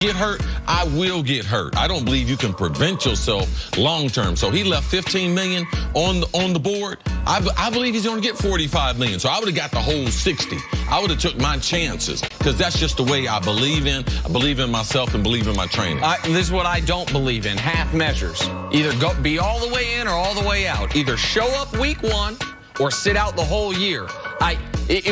get hurt, I will get hurt. I don't believe you can prevent yourself long term. So he left $15 million on the board. I believe he's going to get $45 million. So I would have got the whole 60. I would have took my chances because that's just the way I believe in. I believe in myself and believe in my training. This is what I don't believe in, half measures. Either be all the way in or all the way out. Either show up week 1 or sit out the whole year.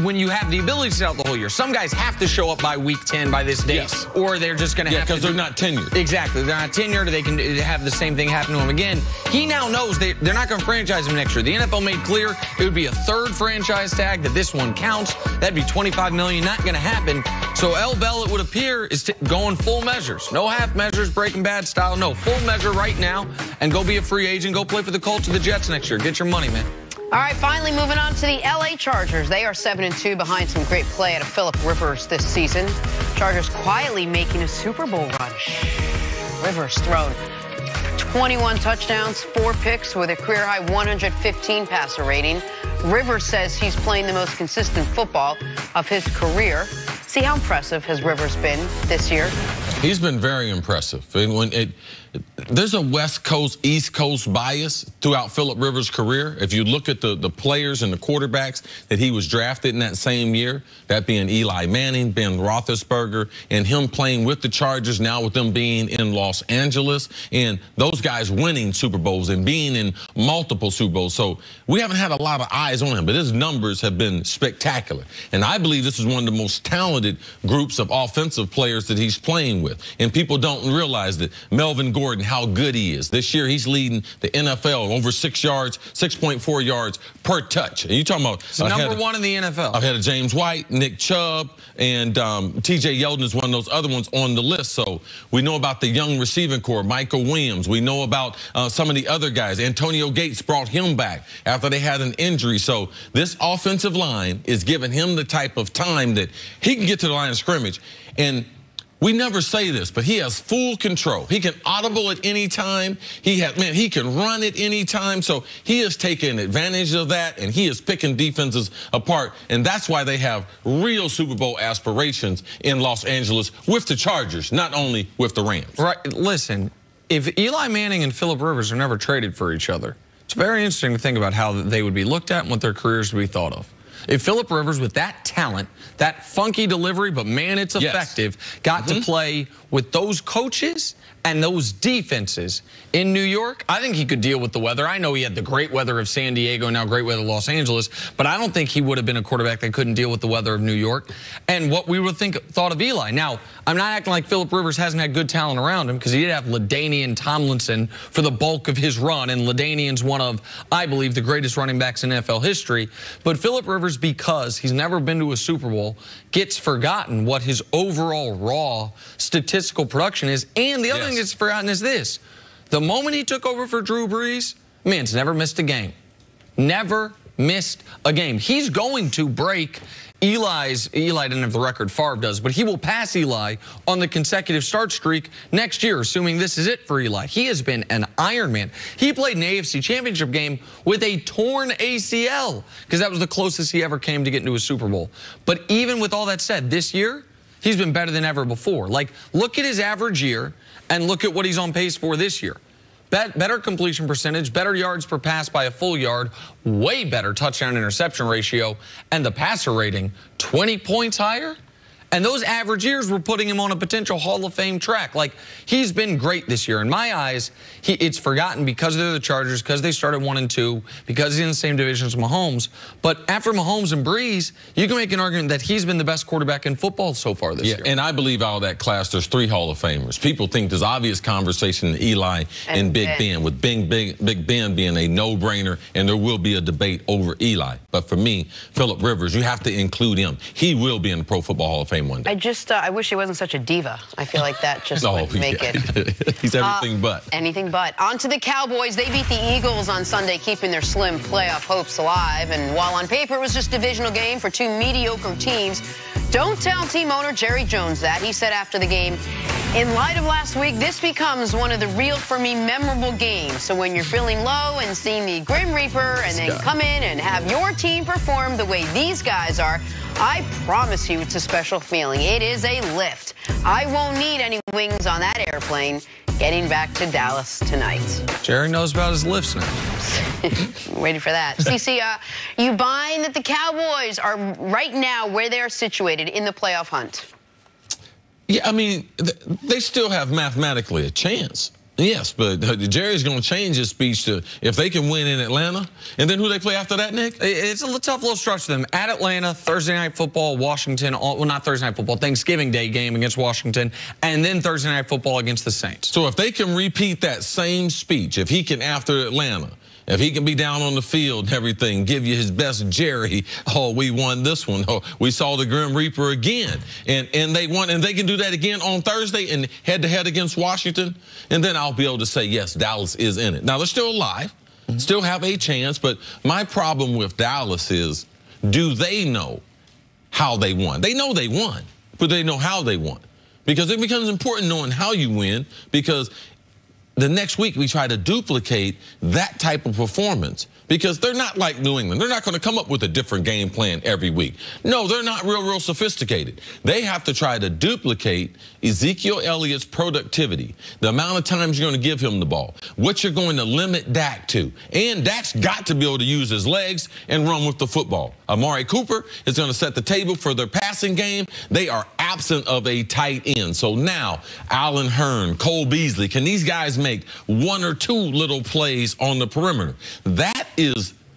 When you have the ability to sit out the whole year, some guys have to show up by week 10 by this date, yes, or they're just going to have to. Because they're not tenured. Exactly. They're not tenured, or they can have the same thing happen to them again. He now knows they're not going to franchise him next year. The NFL made clear it would be a 3rd franchise tag, that this one counts. That'd be $25 million. Not going to happen. So L. Bell, it would appear, is going full measures. No half measures, Breaking Bad style. No, full measure right now, and go be a free agent. Go play for the Colts or the Jets next year. Get your money, man. All right, finally moving on to the L.A. Chargers. They are 7-2 behind some great play out of Phillip Rivers this season. Chargers quietly making a Super Bowl run. Rivers thrown 21 touchdowns, 4 picks with a career-high 115 passer rating. Rivers says he's playing the most consistent football of his career. See, how impressive has Rivers been this year? He's been very impressive. There's a West Coast, East Coast bias throughout Phillip Rivers' career. If you look at the players and the quarterbacks that he was drafted in that same year, that being Eli Manning, Ben Roethlisberger, and him playing with the Chargers, now with them being in Los Angeles, and those guys winning Super Bowls and being in multiple Super Bowls. So we haven't had a lot of eyes on him, but his numbers have been spectacular. And I believe this is one of the most talented groups of offensive players that he's playing with. And people don't realize that Melvin Gordon, how good he is. This year, he's leading the NFL over 6.4 yards per touch. And you're talking about number 1 in the NFL. Ahead of James White, Nick Chubb, and T.J. Yeldon is one of those other ones on the list. So we know about the young receiving core, Michael Williams. We know about some of the other guys. Antonio Gates brought him back after they had an injury. So this offensive line is giving him the type of time that he can get to the line of scrimmage. And we never say this, but he has full control. He can audible at any time. He can run at any time. So he is taking advantage of that, and he is picking defenses apart. And that's why they have real Super Bowl aspirations in Los Angeles with the Chargers, not only with the Rams. Right. Listen, if Eli Manning and Phillip Rivers are never traded for each other, it's very interesting to think about how they would be looked at and what their careers would be thought of. If Phillip Rivers, with that talent, that funky delivery, but man, it's effective, got to play with those coaches and those defenses in New York, I think he could deal with the weather. I know he had the great weather of San Diego, now great weather of Los Angeles, but I don't think he would have been a quarterback that couldn't deal with the weather of New York and what we would thought of Eli. Now, I'm not acting like Phillip Rivers hasn't had good talent around him, because he did have LaDainian Tomlinson for the bulk of his run, and LaDainian's one of, I believe, the greatest running backs in NFL history. But Phillip Rivers, because he's never been to a Super Bowl, gets forgotten what his overall raw statistical production is. And the other thing that's forgotten is this. The moment he took over for Drew Brees, man's never missed a game. Never missed a game. He's going to break Eli didn't have the record, Favre does, but he will pass Eli on the consecutive start streak next year, assuming this is it for Eli. He has been an Iron Man. He played an AFC Championship game with a torn ACL, because that was the closest he ever came to getting to a Super Bowl. But even with all that said, this year, he's been better than ever before. Like, look at his average year and look at what he's on pace for this year. Better completion percentage, better yards per pass by a full yard, way better touchdown-interception ratio, and the passer rating 20 points higher. And those average years were putting him on a potential Hall of Fame track. Like, he's been great this year. In my eyes, it's forgotten because they're the Chargers, because they started 1-2, because he's in the same division as Mahomes. But after Mahomes and Brees, you can make an argument that he's been the best quarterback in football so far this year. And I believe out of that class, there's 3 Hall of Famers. People think there's obvious conversation in Eli and Big Ben, with Big Ben being a no-brainer, and there will be a debate over Eli. But for me, Phillip Rivers, you have to include him. He will be in the Pro Football Hall of Fame one day. I wish he wasn't such a diva. I feel like that just would make it. He's everything but. Anything but. On to the Cowboys. They beat the Eagles on Sunday, keeping their slim playoff hopes alive. And while on paper it was just a divisional game for 2 mediocre teams, don't tell team owner Jerry Jones that. He said after the game, In light of last week, this becomes one of the real, for me, memorable games. So when you're feeling low and seeing the Grim Reaper and then come in and have your team perform the way these guys are, I promise you it's a special feeling. It is a lift. I won't need any wings on that airplane getting back to Dallas tonight. Jerry knows about his lifts now. Waiting for that. CC, you buying that the Cowboys are right now where they are situated in the playoff hunt? Yeah, I mean, they still have mathematically a chance. Yes, but Jerry's going to change his speech to if they can win in Atlanta. And then who they play after that, Nick? It's a tough little stretch for them. At Atlanta, Thursday Night Football, Washington. Well, not Thursday Night Football, Thanksgiving Day game against Washington. And then Thursday Night Football against the Saints. So if they can repeat that same speech, if he can after Atlanta, if he can be down on the field and everything, give you his best Jerry, oh, we won this one. Oh, we saw the Grim Reaper again. And they won, and they can do that again on Thursday and head-to-head against Washington. And then I'll be able to say, yes, Dallas is in it. Now, they're still alive, still have a chance. But my problem with Dallas is, do they know how they won? They know they won, but they know how they won. Because it becomes important knowing how you win, because the next week we try to duplicate that type of performance, because they're not like New England. They're not going to come up with a different game plan every week. No, they're not real sophisticated. They have to try to duplicate Ezekiel Elliott's productivity, the amount of times you're going to give him the ball, what you're going to limit Dak to. And Dak's got to be able to use his legs and run with the football. Amari Cooper is going to set the table for their passing game. They are absent of a tight end. So now, Allen Hurns, Cole Beasley, can these guys make one or two little plays on the perimeter?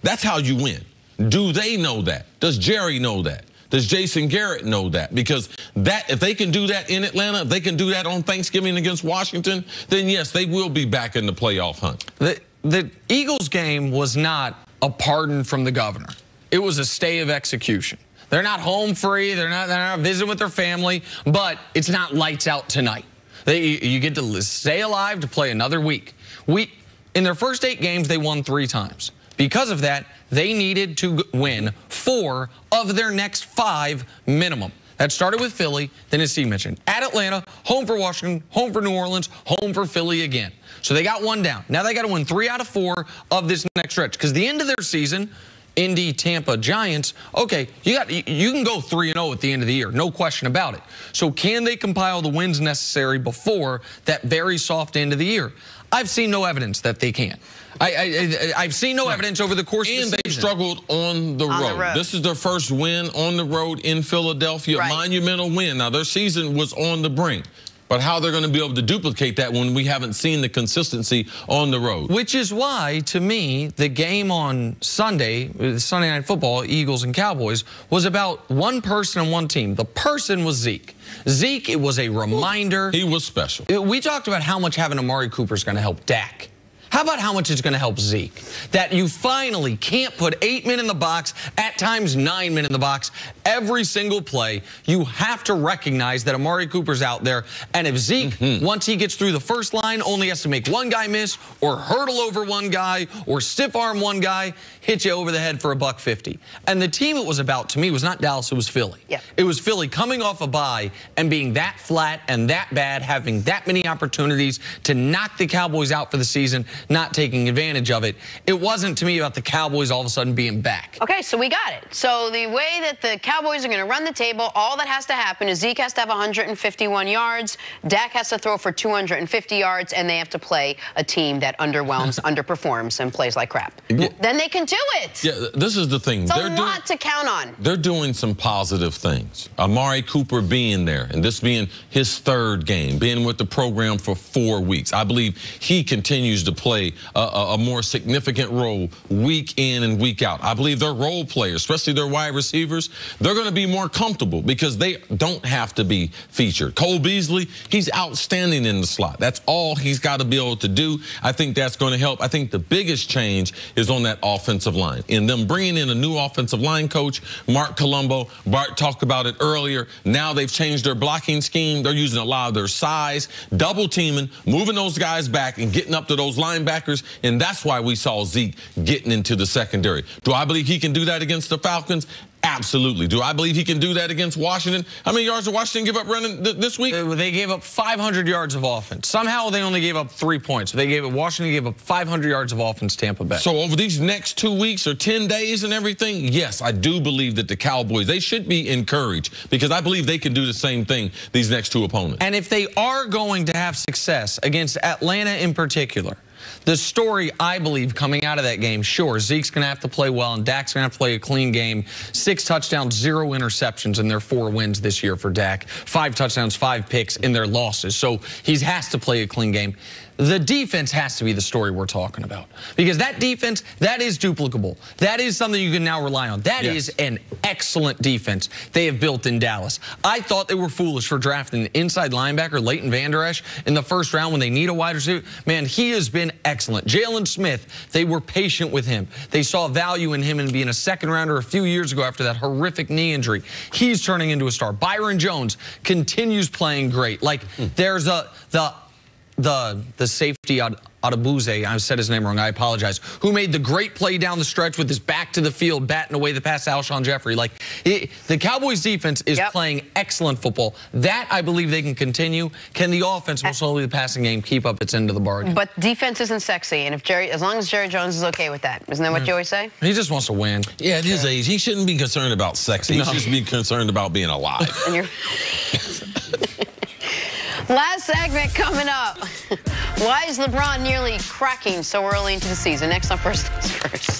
That's how you win. Do they know that? Does Jerry know that? Does Jason Garrett know that? Because if they can do that in Atlanta, if they can do that on Thanksgiving against Washington, then yes, they will be back in the playoff hunt. The Eagles game was not a pardon from the governor. It was a stay of execution. They're not home free. They're not visiting with their family, but it's not lights out tonight. You get to stay alive to play another week. In their first 8 games, they won 3 times. Because of that, they needed to win 4 of their next 5 minimum. That started with Philly, then as Steve mentioned, at Atlanta, home for Washington, home for New Orleans, home for Philly again. So they got 1 down. Now they got to win 3 out of 4 of this next stretch, because the end of their season, Indy, Tampa, Giants, okay, you can go 3-0 at the end of the year, no question about it. So can they compile the wins necessary before that very soft end of the year? I've seen no evidence that they can. I've seen no evidence over the course of the season. And they struggled on the road. This is their first win on the road in Philadelphia, monumental win. Now, their season was on the brink. But how they're going to be able to duplicate that when we haven't seen the consistency on the road. Which is why, to me, the game on Sunday, Sunday Night Football, Eagles and Cowboys, was about one person and one team. The person was Zeke. Zeke, it was a reminder. He was special. We talked about how much having Amari Cooper is going to help Dak. How about how much it's going to help Zeke? That you finally can't put 8 men in the box, at times 9 men in the box, every single play. You have to recognize that Amari Cooper's out there. And if Zeke, once he gets through the first line, only has to make one guy miss or hurdle over one guy or stiff arm one guy, hit you over the head for $150. And the team it was about, to me, was not Dallas, it was Philly. Yeah. It was Philly coming off a bye and being that flat and that bad, having that many opportunities to knock the Cowboys out for the season, not taking advantage of it. It wasn't, to me, about the Cowboys all of a sudden being back. Okay, so we got it. So the way that the Cowboys are going to run the table, all that has to happen is Zeke has to have 151 yards, Dak has to throw for 250 yards, and they have to play a team that underwhelms, underperforms, and plays like crap. Yeah. Then they can do it. Yeah, this is the thing. It's a lot to count on. They're doing some positive things. Amari Cooper being there, and this being his 3rd game, being with the program for 4 weeks. I believe he continues to play a more significant role week in and week out. I believe their role players, especially their wide receivers, they're going to be more comfortable because they don't have to be featured. Cole Beasley, he's outstanding in the slot. That's all he's got to be able to do. I think that's going to help. I think the biggest change is on that offensive line. In them bringing in a new offensive line coach, Mark Colombo. Bart talked about it earlier. Now they've changed their blocking scheme. They're using a lot of their size, double teaming, moving those guys back and getting up to those linebackers, and that's why we saw Zeke getting into the secondary. Do I believe he can do that against the Falcons? Absolutely. Do I believe he can do that against Washington? How many yards did Washington give up running this week? They gave up 500 yards of offense. Somehow they only gave up 3 points. Washington gave up 500 yards of offense, Tampa Bay. So over these next 2 weeks or 10 days and everything, yes, I do believe that the Cowboys, they should be encouraged because I believe they can do the same thing these next 2 opponents. And if they are going to have success against Atlanta in particular, the story, I believe, coming out of that game, sure, Zeke's going to have to play well and Dak's going to have to play a clean game. 6 touchdowns, 0 interceptions in their 4 wins this year for Dak. 5 touchdowns, 5 picks in their losses. So he has to play a clean game. The defense has to be the story we're talking about. Because that defense, that is duplicable. That is something you can now rely on. That is an excellent defense they have built in Dallas. I thought they were foolish for drafting an inside linebacker, Leighton Vander Esch, in the first round when they need a wide receiver. Man, he has been excellent. Jalen Smith, they were patient with him. They saw value in him in being a second rounder a few years ago after that horrific knee injury. He's turning into a star. Byron Jones continues playing great. Like, there's the safety Adebuzze, I said his name wrong, I apologize, who made the great play down the stretch with his back to the field, batting away the pass to Alshon Jeffrey. Like, the Cowboys defense is playing excellent football. That, I believe they can continue. Can the offense, most slowly the passing game, keep up its end of the bargain? But defense isn't sexy, and if as long as Jerry Jones is okay with that. Isn't that what you always say? He just wants to win. Yeah, at his age, he shouldn't be concerned about sexy. He should be concerned about being alive. And you're Last segment coming up. Why is LeBron nearly cracking so early into the season? Next on First Things First.